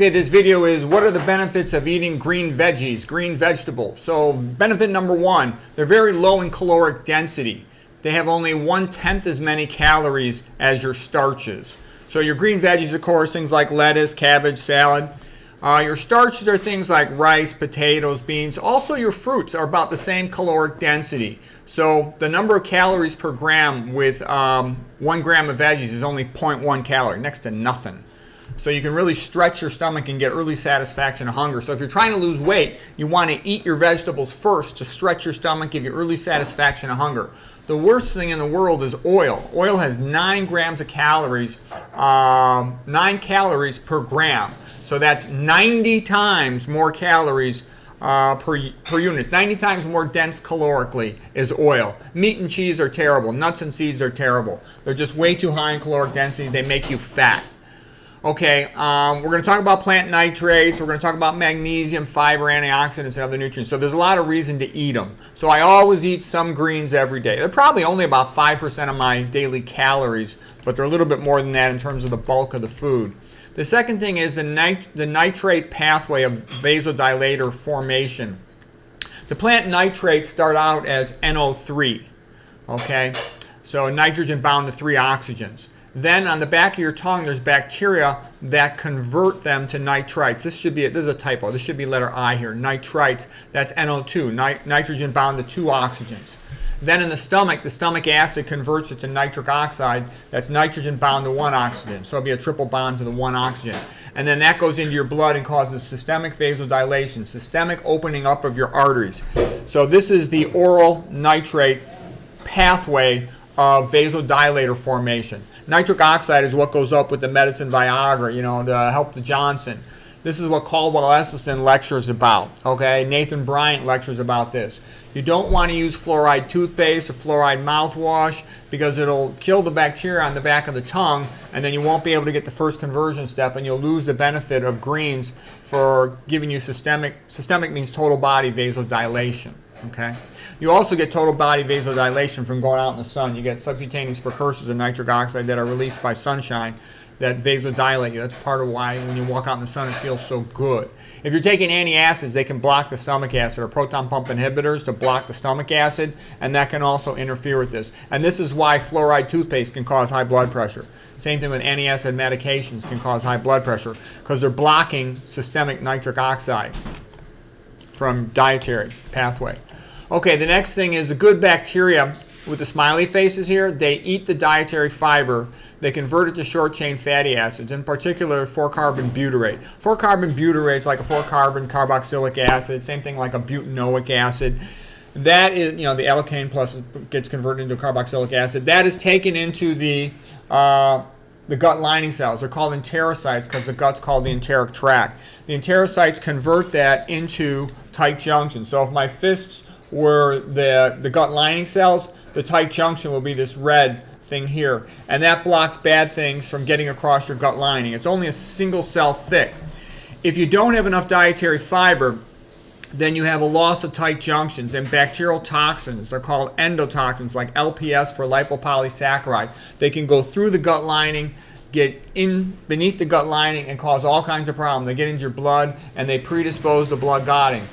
Okay, this video is what are the benefits of eating green veggies, green vegetables. So benefit number one, they're very low in caloric density. They have only 1/10 as many calories as your starches. So your green veggies, of course, things like lettuce, cabbage, salad. Your starches are things like rice, potatoes, beans. Also your fruits are about the same caloric density. So the number of calories per gram with 1 gram of veggies is only 0.1 calorie, next to nothing. So you can really stretch your stomach and get early satisfaction of hunger. So if you're trying to lose weight, you want to eat your vegetables first to stretch your stomach, give you early satisfaction of hunger. The worst thing in the world is oil. Oil has 9 grams of calories, 9 calories per gram. So that's 90 times more calories per unit. It's 90 times more dense calorically is oil. Meat and cheese are terrible. Nuts and seeds are terrible. They're just way too high in caloric density. They make you fat. Okay, we're going to talk about plant nitrates. We're going to talk about magnesium, fiber, antioxidants, and other nutrients. So there's a lot of reason to eat them. So I always eat some greens every day. They're probably only about 5% of my daily calories, but they're a little bit more than that in terms of the bulk of the food. The second thing is the nitrate pathway of vasodilator formation. The plant nitrates start out as NO3, okay? So nitrogen bound to 3 oxygens. Then on the back of your tongue, there's bacteria that convert them to nitrites. This is a typo. This should be letter I here. Nitrites, that's NO2, nitrogen bound to 2 oxygens. Then in the stomach acid converts it to nitric oxide. That's nitrogen bound to 1 oxygen. So it'll be a triple bond to the 1 oxygen. And then that goes into your blood and causes systemic vasodilation, systemic opening up of your arteries. So this is the oral nitrate pathway of vasodilator formation. Nitric oxide is what goes up with the medicine Viagra, to help the Johnson. This is what Caldwell Esselstyn lectures about, okay? Nathan Bryant lectures about this. You don't want to use fluoride toothpaste or fluoride mouthwash because it'll kill the bacteria on the back of the tongue, and then you won't be able to get the first conversion step, and you'll lose the benefit of greens for giving you systemic. Systemic means total body vasodilation. Okay. You also get total body vasodilation from going out in the sun. You get subcutaneous precursors of nitric oxide that are released by sunshine that vasodilate you. That's part of why when you walk out in the sun it feels so good. If you're taking antacids, they can block the stomach acid, or proton pump inhibitors to block the stomach acid, and that can also interfere with this. And this is why fluoride toothpaste can cause high blood pressure. Same thing with antacid medications can cause high blood pressure because they're blocking systemic nitric oxide from dietary pathway. Okay, the next thing is the good bacteria with the smiley faces here. They eat the dietary fiber. They convert it to short-chain fatty acids, in particular 4-carbon butyrate. 4-carbon butyrate is like a 4-carbon carboxylic acid, same thing like a butanoic acid. That is, the alkane plus gets converted into carboxylic acid. That is taken into the gut lining cells. They're called enterocytes because the gut's called the enteric tract. The enterocytes convert that into tight junctions. So if my fists were the gut lining cells, the tight junction will be this red thing here. And that blocks bad things from getting across your gut lining. It's only a single cell thick. If you don't have enough dietary fiber, then you have a loss of tight junctions and bacterial toxins. They're called endotoxins, like LPS for lipopolysaccharide. They can go through the gut lining, get in beneath the gut lining, and cause all kinds of problems. They get into your blood and they predispose to blood clotting.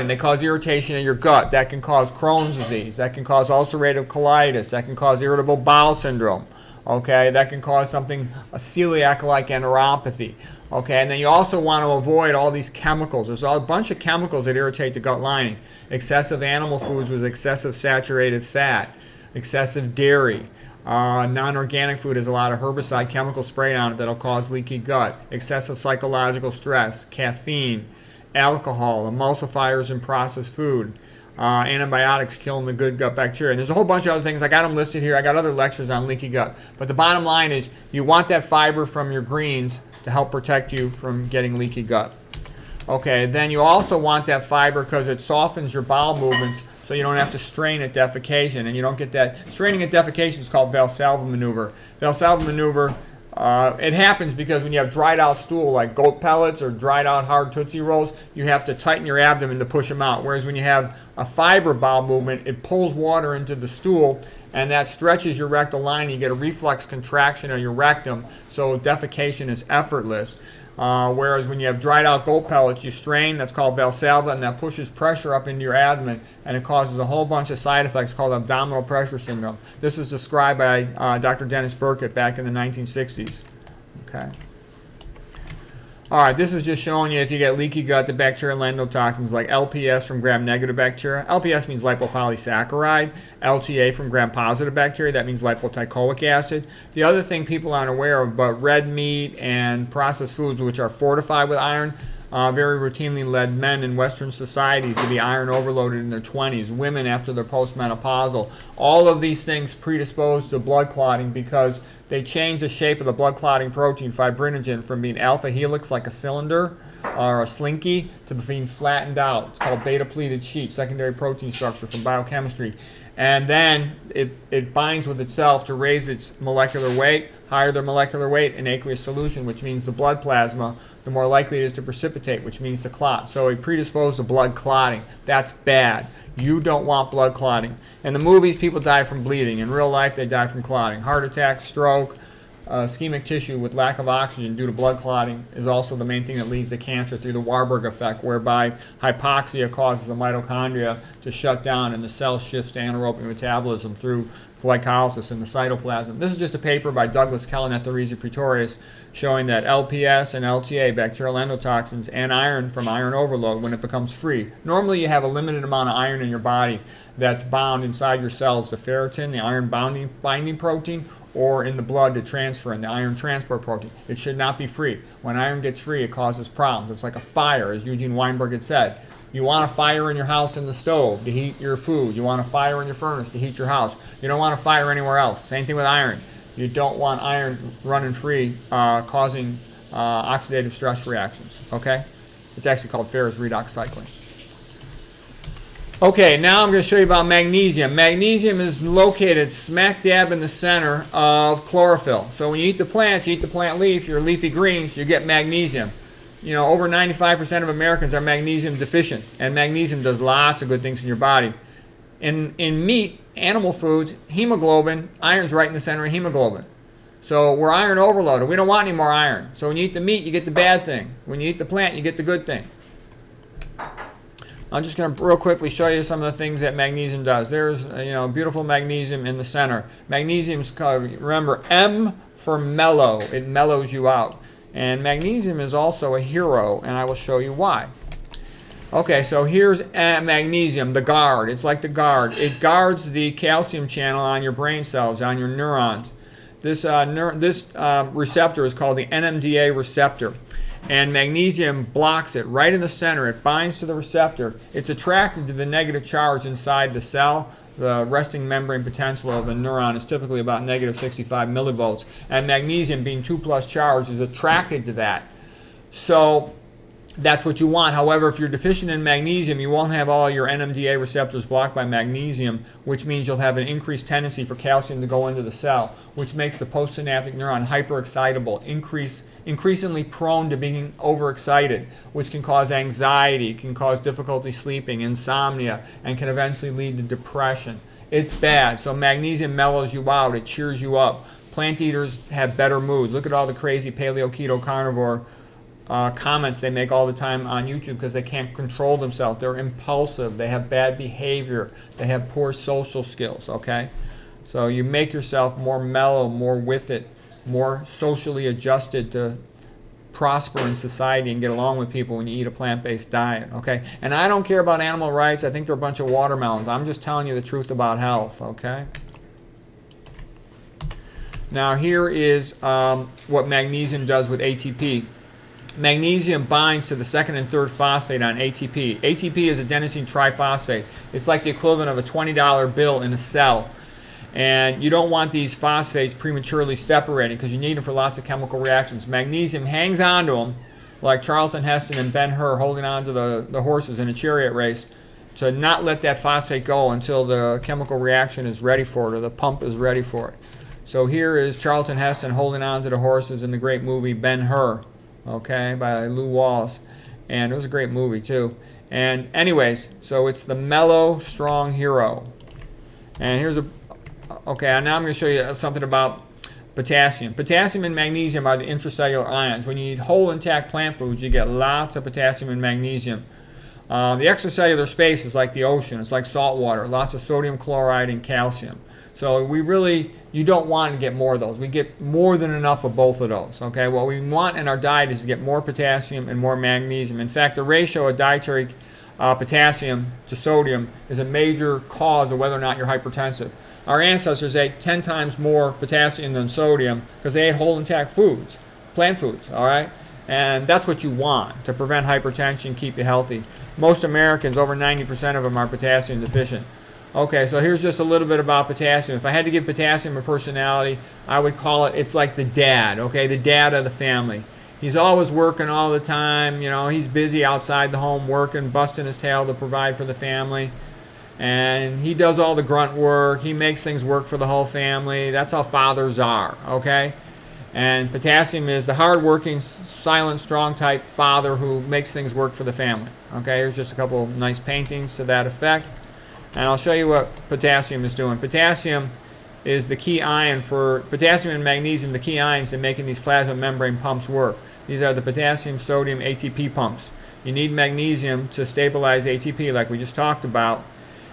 They cause irritation in your gut. That can cause Crohn's disease. That can cause ulcerative colitis. That can cause irritable bowel syndrome. Okay, that can cause a celiac-like enteropathy. Okay, and then you also want to avoid all these chemicals. There's a bunch of chemicals that irritate the gut lining. Excessive animal foods with excessive saturated fat, excessive dairy. Non-organic food has a lot of herbicide chemical sprayed on it that'll cause leaky gut. Excessive psychological stress, caffeine, alcohol, emulsifiers in processed food, antibiotics killing the good gut bacteria. And there's a whole bunch of other things. I got them listed here. I got other lectures on leaky gut. But the bottom line is you want that fiber from your greens to help protect you from getting leaky gut. Okay, then you also want that fiber because it softens your bowel movements so you don't have to strain at defecation. And you don't get that. Straining at defecation is called Valsalva maneuver. Valsalva maneuver, it happens because when you have dried out stool like goat pellets or dried out hard Tootsie Rolls, you have to tighten your abdomen to push them out. Whereas when you have a fiber bowel movement, it pulls water into the stool and that stretches your rectal line. You get a reflex contraction of your rectum, so defecation is effortless. Whereas when you have dried out goat pellets, you strain, that's called Valsalva, and that pushes pressure up into your abdomen, and it causes a whole bunch of side effects called abdominal pressure syndrome. This was described by Dr. Dennis Burkitt back in the 1960s. Okay. All right, this is just showing you if you get leaky gut, the bacterial endotoxins like LPS from gram-negative bacteria. LPS means lipopolysaccharide. LTA from gram-positive bacteria, that means lipoteichoic acid. The other thing people aren't aware of, but red meat and processed foods which are fortified with iron, very routinely led men in Western societies to be iron overloaded in their 20s, women after their postmenopausal. All of these things predispose to blood clotting because they change the shape of the blood clotting protein fibrinogen from being alpha helix like a cylinder or a slinky to being flattened out. It's called beta-pleated sheet, secondary protein structure from biochemistry. And then it binds with itself to raise its molecular weight. Higher the molecular weight in aqueous solution, which means the blood plasma, the more likely it is to precipitate, which means to clot. So it predisposed to blood clotting. That's bad. You don't want blood clotting. In the movies, people die from bleeding. In real life, they die from clotting. Heart attack, stroke, ischemic tissue with lack of oxygen due to blood clotting is also the main thing that leads to cancer through the Warburg effect, whereby hypoxia causes the mitochondria to shut down and the cell shifts to anaerobic metabolism through glycolysis in the cytoplasm. This is just a paper by Douglas Kellen et al. Pretorius showing that LPS and LTA, bacterial endotoxins, and iron from iron overload when it becomes free. Normally you have a limited amount of iron in your body that's bound inside your cells, the ferritin, the iron binding protein, or in the blood to transfer in the iron transport protein. It should not be free. When iron gets free, it causes problems. It's like a fire, as Eugene Weinberg had said. You want a fire in your house in the stove to heat your food. You want a fire in your furnace to heat your house. You don't want a fire anywhere else. Same thing with iron. You don't want iron running free, causing oxidative stress reactions. Okay? It's actually called Ferris redox cycling. Okay, now I'm going to show you about magnesium. Magnesium is located smack dab in the center of chlorophyll. So when you eat the plants, you eat the plant leaf, your leafy greens, you get magnesium. You know, over 95% of Americans are magnesium deficient, and magnesium does lots of good things in your body. In meat, animal foods, hemoglobin, iron's right in the center of hemoglobin. So we're iron overloaded. We don't want any more iron. So when you eat the meat, you get the bad thing. When you eat the plant, you get the good thing. I'm just going to real quickly show you some of the things that magnesium does. There's beautiful magnesium in the center. Magnesium's called, remember, M for mellow. It mellows you out. And magnesium is also a hero, and I will show you why. Okay, so here's magnesium, the guard. It's like the guard. It guards the calcium channel on your brain cells, on your neurons. This receptor is called the NMDA receptor. And magnesium blocks it right in the center. It binds to the receptor. It's attracted to the negative charge inside the cell. The resting membrane potential of a neuron is typically about negative 65 millivolts. And magnesium, being 2+ charged, is attracted to that. So that's what you want. However, if you're deficient in magnesium, you won't have all your NMDA receptors blocked by magnesium, which means you'll have an increased tendency for calcium to go into the cell, which makes the postsynaptic neuron hyperexcitable, increasingly prone to being overexcited, which can cause anxiety, can cause difficulty sleeping, insomnia, and can eventually lead to depression. It's bad. So magnesium mellows you out. It cheers you up. Plant eaters have better moods. Look at all the crazy paleo, keto, carnivore comments they make all the time on YouTube because they can't control themselves. They're impulsive. They have bad behavior. They have poor social skills, okay? So you make yourself more mellow, more with it, more socially adjusted to prosper in society and get along with people when you eat a plant-based diet, okay? And I don't care about animal rights. I think they're a bunch of watermelons. I'm just telling you the truth about health, okay? Now here is what magnesium does with ATP. Magnesium binds to the second and third phosphate on ATP. ATP is adenosine triphosphate. It's like the equivalent of a $20 bill in a cell. And you don't want these phosphates prematurely separating because you need them for lots of chemical reactions. Magnesium hangs on to them like Charlton Heston and Ben-Hur holding on to the horses in a chariot race to not let that phosphate go until the chemical reaction is ready for it or the pump is ready for it. So here is Charlton Heston holding on to the horses in the great movie Ben-Hur, okay, by Lew Wallace. And it was a great movie too. And anyways, so it's the mellow, strong hero. And here's now I'm going to show you something about Potassium. Potassium and magnesium are the intracellular ions. When you eat whole intact plant foods, you get lots of potassium and magnesium. The extracellular space is like the ocean. It's like salt water. Lots of sodium chloride and calcium. So you don't want to get more of those. We get more than enough of both of those. Okay, what we want in our diet is to get more potassium and more magnesium. In fact, the ratio of dietary potassium to sodium is a major cause of whether or not you're hypertensive. Our ancestors ate 10 times more potassium than sodium because they ate whole intact foods, plant foods, all right? And that's what you want to prevent hypertension, keep you healthy. Most Americans, over 90% of them, are potassium deficient. Okay, so here's just a little bit about potassium. If I had to give potassium a personality, I would call it's like the dad, okay, the dad of the family. He's always working all the time. He's busy outside the home working, busting his tail to provide for the family. And he does all the grunt work. He makes things work for the whole family. That's how fathers are, okay? And potassium is the hard-working, silent, strong type father who makes things work for the family. Okay, here's just a couple nice paintings to that effect. And I'll show you what potassium is doing. Potassium is the key ion for potassium and magnesium, the key ions in making these plasma membrane pumps work. These are the potassium sodium ATP pumps. You need magnesium to stabilize ATP like we just talked about.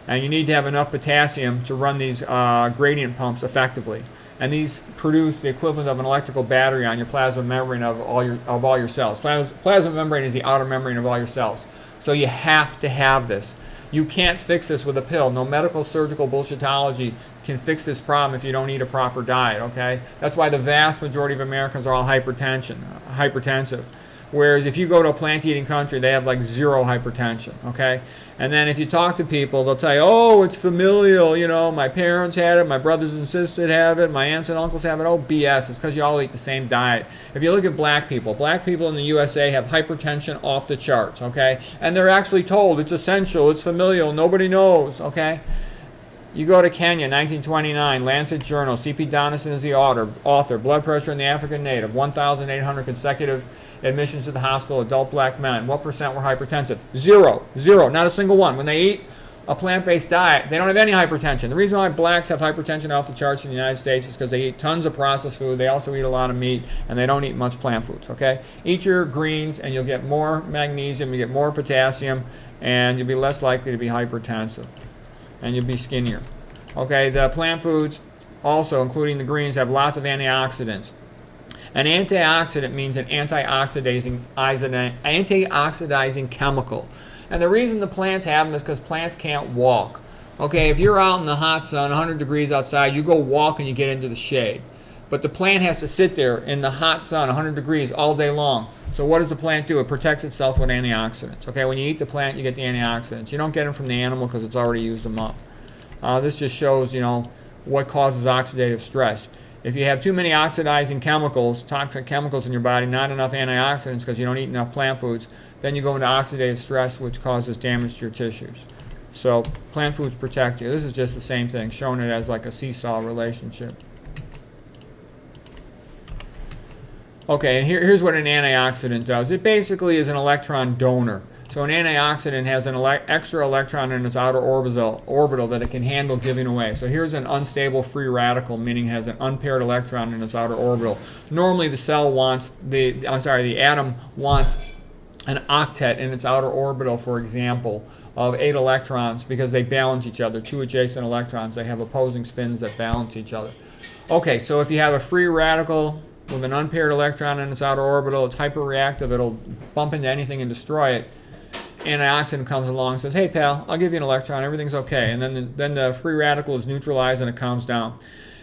And you need to have enough potassium to run these gradient pumps effectively. And these produce the equivalent of an electrical battery on your plasma membrane of all your cells. Plasma membrane is the outer membrane of all your cells. So you have to have this. You can't fix this with a pill. No medical, surgical bullshitology can fix this problem if you don't eat a proper diet, okay? That's why the vast majority of Americans are all hypertensive. Whereas if you go to a plant-eating country, they have like zero hypertension, okay? And then if you talk to people, they'll tell you, oh, it's familial, my parents had it, my brothers and sisters have it, my aunts and uncles have it. Oh, BS, it's because you all eat the same diet. If you look at black people in the USA have hypertension off the charts, okay? And they're actually told it's essential, it's familial, nobody knows, okay? You go to Kenya, 1929, Lancet Journal, C.P. Donaldson is the author, blood pressure in the African native, 1,800 consecutive admissions to the hospital, adult black men. What percent were hypertensive? Zero, not a single one. When they eat a plant-based diet, they don't have any hypertension. The reason why blacks have hypertension off the charts in the United States is because they eat tons of processed food, they also eat a lot of meat, and they don't eat much plant foods, okay? Eat your greens, and you'll get more magnesium, you get more potassium, and you'll be less likely to be hypertensive. And you'll be skinnier. Okay, the plant foods also, including the greens, have lots of antioxidants. An antioxidant means an antioxidizing chemical. And the reason the plants have them is because plants can't walk. Okay, if you're out in the hot sun, 100 degrees outside, you go walk and you get into the shade. But the plant has to sit there in the hot sun, 100 degrees, all day long. So what does the plant do? It protects itself with antioxidants. Okay, when you eat the plant, you get the antioxidants. You don't get them from the animal because it's already used them up. This just shows, what causes oxidative stress. If you have too many oxidizing chemicals, toxic chemicals in your body, not enough antioxidants because you don't eat enough plant foods, then you go into oxidative stress, which causes damage to your tissues. So plant foods protect you. This is just the same thing, showing it as like a seesaw relationship. Okay, and here's what an antioxidant does. It basically is an electron donor. So an antioxidant has an extra electron in its outer orbital that it can handle giving away. So here's an unstable free radical, meaning it has an unpaired electron in its outer orbital. Normally the atom wants an octet in its outer orbital, for example, of 8 electrons because they balance each other. 2 adjacent electrons, they have opposing spins that balance each other. Okay, so if you have a free radical with an unpaired electron in its outer orbital, it's hyperreactive, it'll bump into anything and destroy it. Antioxidant comes along and says, hey pal, I'll give you an electron, everything's okay. And then the free radical is neutralized and it calms down.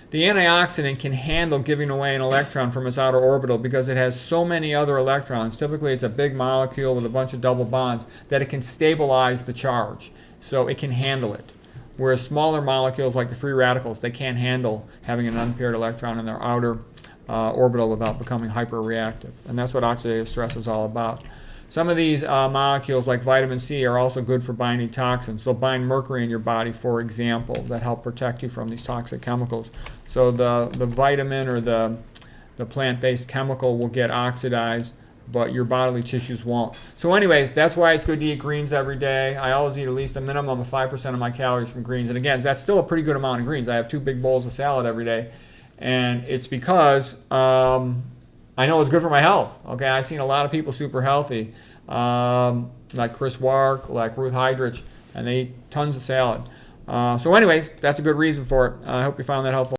The antioxidant can handle giving away an electron from its outer orbital because it has so many other electrons. Typically it's a big molecule with a bunch of double bonds that it can stabilize the charge. So it can handle it. Whereas smaller molecules like the free radicals, they can't handle having an unpaired electron in their outer orbital without becoming hyperreactive. And that's what oxidative stress is all about. Some of these molecules, like vitamin C, are also good for binding toxins. They'll bind mercury in your body, for example, that help protect you from these toxic chemicals. So the vitamin or the plant-based chemical will get oxidized, but your bodily tissues won't. So anyways, that's why it's good to eat greens every day. I always eat at least a minimum of 5% of my calories from greens. And again, that's still a pretty good amount of greens. I have 2 big bowls of salad every day. And it's because I know it's good for my health. Okay, I've seen a lot of people super healthy, like Chris Wark, like Ruth Heidrich, and they eat tons of salad. So anyways, that's a good reason for it. I hope you found that helpful.